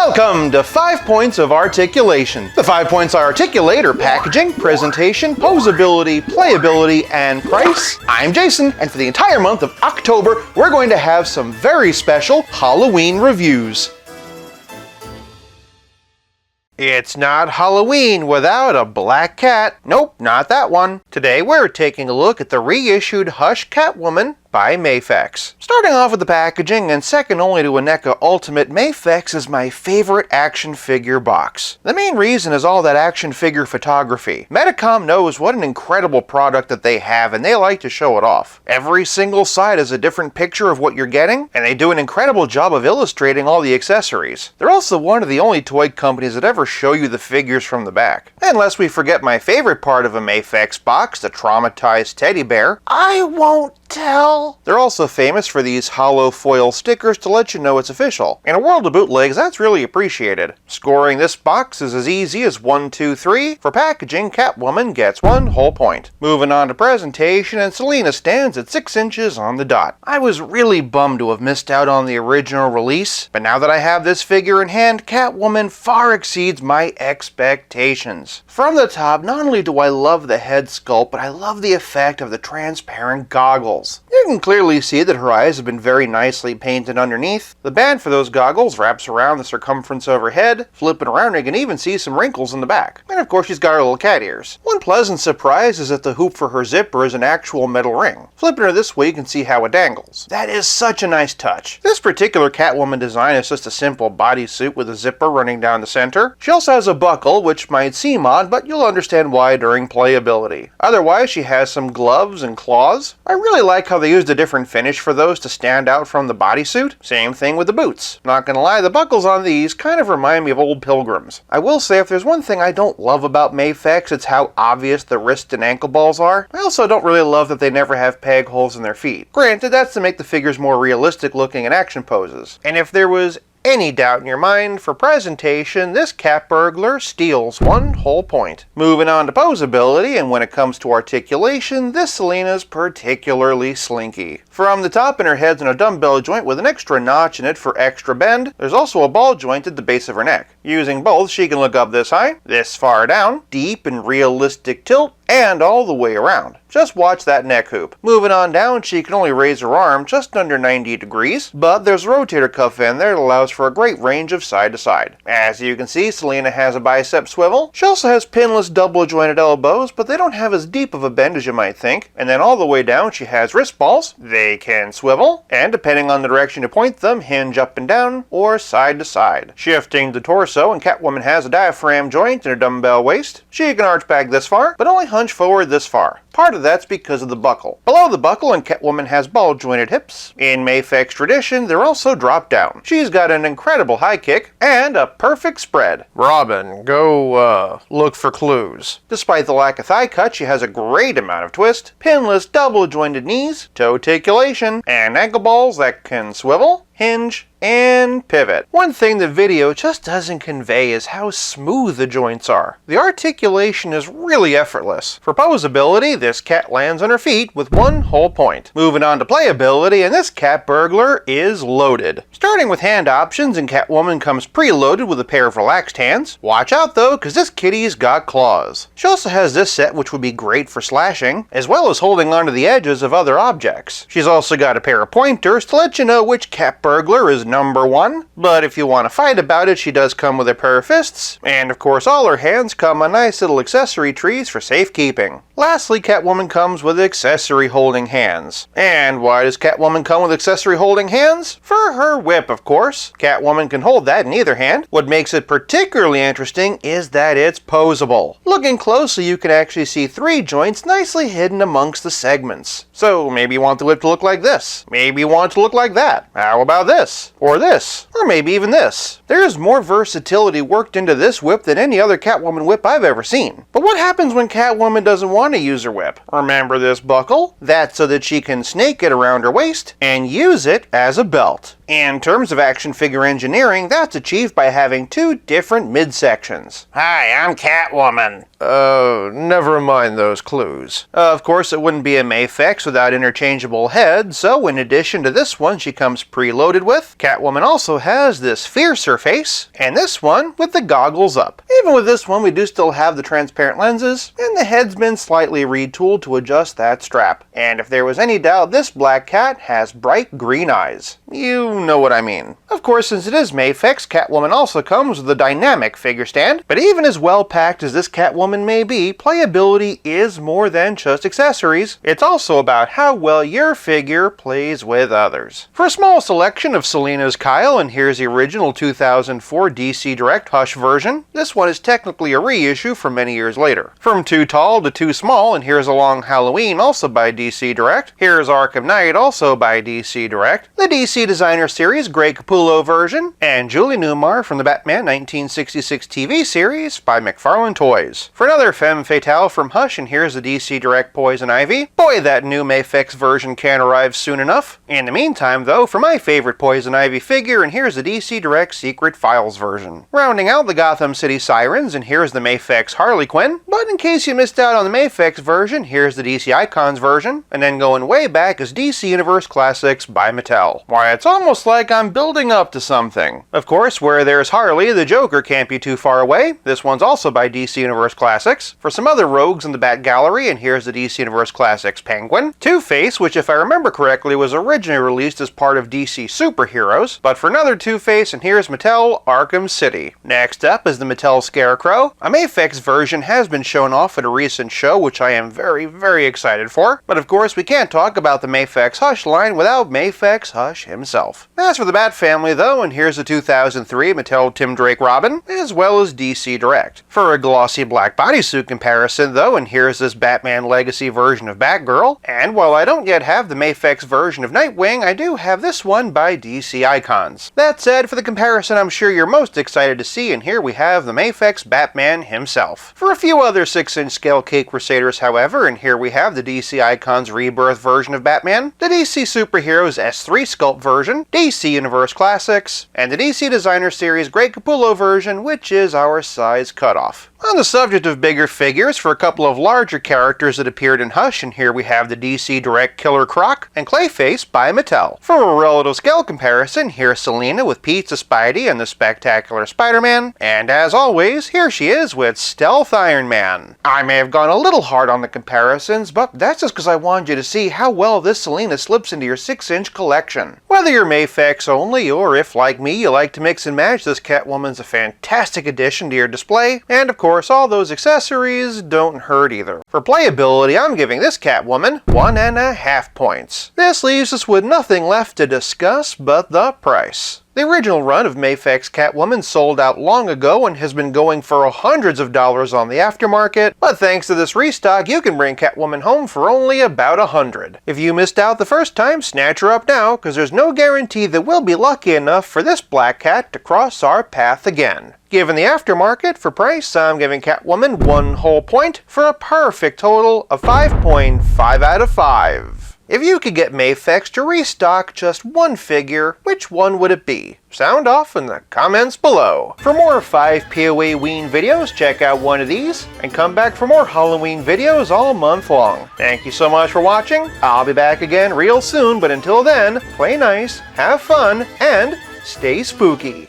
Welcome to 5 Points of Articulation. The 5 points I articulate are packaging, presentation, posability, playability, and price. I'm Jason, and for the entire month of October, we're going to have some very special Halloween reviews. It's not Halloween without a black cat. Nope, not that one. Today we're taking a look at the reissued Hush Catwoman by MAFEX. Starting off with the packaging, and second only to a NECA Ultimate, MAFEX is my favorite action figure box. The main reason is all that action figure photography. Medicom knows what an incredible product that they have, and they like to show it off. Every single side is a different picture of what you're getting, and they do an incredible job of illustrating all the accessories. They're also one of the only toy companies that ever show you the figures from the back. Unless we forget my favorite part of a MAFEX box, the traumatized teddy bear. I won't tell. They're also famous for these hollow foil stickers to let you know it's official. In a world of bootlegs, that's really appreciated. Scoring this box is as easy as 1, 2, 3. For packaging, Catwoman gets 1 whole point. Moving on to presentation, and Selina stands at 6 inches on the dot. I was really bummed to have missed out on the original release, but now that I have this figure in hand, Catwoman far exceeds my expectations. From the top, not only do I love the head sculpt, but I love the effect of the transparent goggles. You can clearly see that her eyes have been very nicely painted underneath. The band for those goggles wraps around the circumference of her head. Flipping around, you can even see some wrinkles in the back. And of course, she's got her little cat ears. One pleasant surprise is that the hoop for her zipper is an actual metal ring. Flipping her this way, you can see how it dangles. That is such a nice touch. This particular Catwoman design is just a simple bodysuit with a zipper running down the center. She also has a buckle, which might seem odd, but you'll understand why during playability. Otherwise, she has some gloves and claws. I really like how they used a different finish for those to stand out from the bodysuit. Same thing with the boots. Not gonna lie, the buckles on these kind of remind me of old pilgrims. I will say if there's one thing I don't love about MAFEX, it's how obvious the wrist and ankle balls are. I also don't really love that they never have peg holes in their feet. Granted, that's to make the figures more realistic looking in action poses. And if there was any doubt in your mind, for presentation, this cat burglar steals 1 whole point. Moving on to posability, and when it comes to articulation, this Selina's particularly slinky. From the top, in her head's in a dumbbell joint with an extra notch in it for extra bend. There's also a ball joint at the base of her neck. Using both, she can look up this high, this far down, deep and realistic tilt, and all the way around. Just watch that neck hoop. Moving on down, she can only raise her arm just under 90 degrees, but there's a rotator cuff in there that allows for a great range of side to side. As you can see, Selina has a bicep swivel. She also has pinless double jointed elbows, but they don't have as deep of a bend as you might think. And then all the way down, she has wrist balls. They can swivel, and depending on the direction you point them, hinge up and down or side to side. Shifting the torso, and Catwoman has a diaphragm joint and a dumbbell waist. She can arch back this far, but only hunch forward this far. Part of that's because of the buckle. Below the buckle, and Catwoman has ball-jointed hips. In MAFEX tradition, they're also dropped down. She's got an incredible high kick and a perfect spread. Robin, go look for clues. Despite the lack of thigh cut, she has a great amount of twist, pinless double-jointed knees, toe articulation, and ankle balls that can swivel, hinge, and pivot. One thing the video just doesn't convey is how smooth the joints are. The articulation is really effortless. For posability, this cat lands on her feet with 1 whole point. Moving on to playability, and this cat burglar is loaded. Starting with hand options, and Catwoman comes preloaded with a pair of relaxed hands. Watch out though, because this kitty's got claws. She also has this set, which would be great for slashing, as well as holding onto the edges of other objects. She's also got a pair of pointers to let you know which cat burglar is number 1, but if you want to fight about it, she does come with a pair of fists, and of course all her hands come on nice little accessory trees for safekeeping. Lastly, Catwoman comes with accessory holding hands. And why does Catwoman come with accessory holding hands? For her whip, of course. Catwoman can hold that in either hand. What makes it particularly interesting is that it's posable. Looking closely, you can actually see 3 joints nicely hidden amongst the segments. So maybe you want the whip to look like this. Maybe you want it to look like that. How about this? Or this? Or maybe even this. There's more versatility worked into this whip than any other Catwoman whip I've ever seen. But what happens when Catwoman doesn't want to use her whip? Remember this buckle? That's so that she can snake it around her waist and use it as a belt. In terms of action figure engineering, that's achieved by having two different midsections. Hi, I'm Catwoman. Never mind those clues. Of course, it wouldn't be a MAFEX without interchangeable heads, so in addition to this one she comes preloaded with, Catwoman also has this fiercer face, and this one with the goggles up. Even with this one, we do still have the transparent lenses, and the head's been slightly retooled to adjust that strap. And if there was any doubt, this black cat has bright green eyes. You know what I mean. Of course, since it is MAFEX, Catwoman also comes with a dynamic figure stand, but even as well packed as this Catwoman may be, playability is more than just accessories. It's also about how well your figure plays with others. For a small selection of Selina's Kyle, and here's the original 2004 DC Direct Hush version, this one is technically a reissue from many years later. From Too Tall to Too Small, and here's A Long Halloween, also by DC Direct. Here's Arkham Knight, also by DC Direct. The DC Designer Series Greg Capullo version, and Julie Newmar from the Batman 1966 TV series by McFarlane Toys. For another femme fatale from Hush, and here's the DC Direct Poison Ivy. Boy, that new MAFEX version can't arrive soon enough. In the meantime, though, for my favorite Poison Ivy figure, and here's the DC Direct Secret Files version. Rounding out the Gotham City Sirens, and here's the MAFEX Harley Quinn. But in case you missed out on the MAFEX version, here's the DC Icons version. And then going way back is DC Universe Classics by Mattel. Why, it's almost like I'm building up to something. Of course, where there's Harley, the Joker can't be too far away. This one's also by DC Universe Classics. For some other rogues in the Bat Gallery, and here's the DC Universe Classics Penguin. Two-Face, which if I remember correctly was originally released as part of DC Superheroes, but for another Two-Face, and here's Mattel Arkham City. Next up is the Mattel Scarecrow. A MAFEX version has been shown off at a recent show, which I am very excited for, but of course we can't talk about the MAFEX Hush line without MAFEX Hush himself. As for the Bat family though, and here's the 2003 Mattel Tim Drake Robin, as well as DC Direct. For a glossy black bodysuit comparison though, and here's this Batman Legacy version of Batgirl, and while I don't yet have the MAFEX version of Nightwing, I do have this one by DC Icons. That said, for the comparison I'm sure you're most excited to see, and here we have the MAFEX Batman himself. For a few other 6-inch scale Cake Crusaders however, and here we have the DC Icons Rebirth version of Batman, the DC Superheroes S3 Sculpt version, DC Universe Classics, and the DC Designer Series Greg Capullo version, which is our size cutoff. On the subject of bigger figures, for a couple of larger characters that appeared in Hush, and here we have the DC Direct Killer Croc and Clayface by Mattel. For a relative scale comparison, here's Selina with Pizza Spidey and the Spectacular Spider-Man, and as always, here she is with Stealth Iron Man. I may have gone a little hard on the comparisons, but that's just because I wanted you to see how well this Selina slips into your 6-inch collection. Whether you're MAFEX only, or if, like me, you like to mix and match, this Catwoman's a fantastic addition to your display, and of course, all those accessories don't hurt either. For playability, I'm giving this Catwoman 1.5 points. This leaves us with nothing left to discuss but the price. The original run of MAFEX Catwoman sold out long ago and has been going for hundreds of dollars on the aftermarket, but thanks to this restock, you can bring Catwoman home for only about $100. If you missed out the first time, snatch her up now, because there's no guarantee that we'll be lucky enough for this black cat to cross our path again. Given the aftermarket, for price, I'm giving Catwoman 1 whole point for a perfect total of 5.5 out of 5. If you could get MAFEX to restock just one figure, which one would it be? Sound off in the comments below. For more 5 POA Ween videos, check out one of these, and come back for more Halloween videos all month long. Thank you so much for watching. I'll be back again real soon, but until then, play nice, have fun, and stay spooky.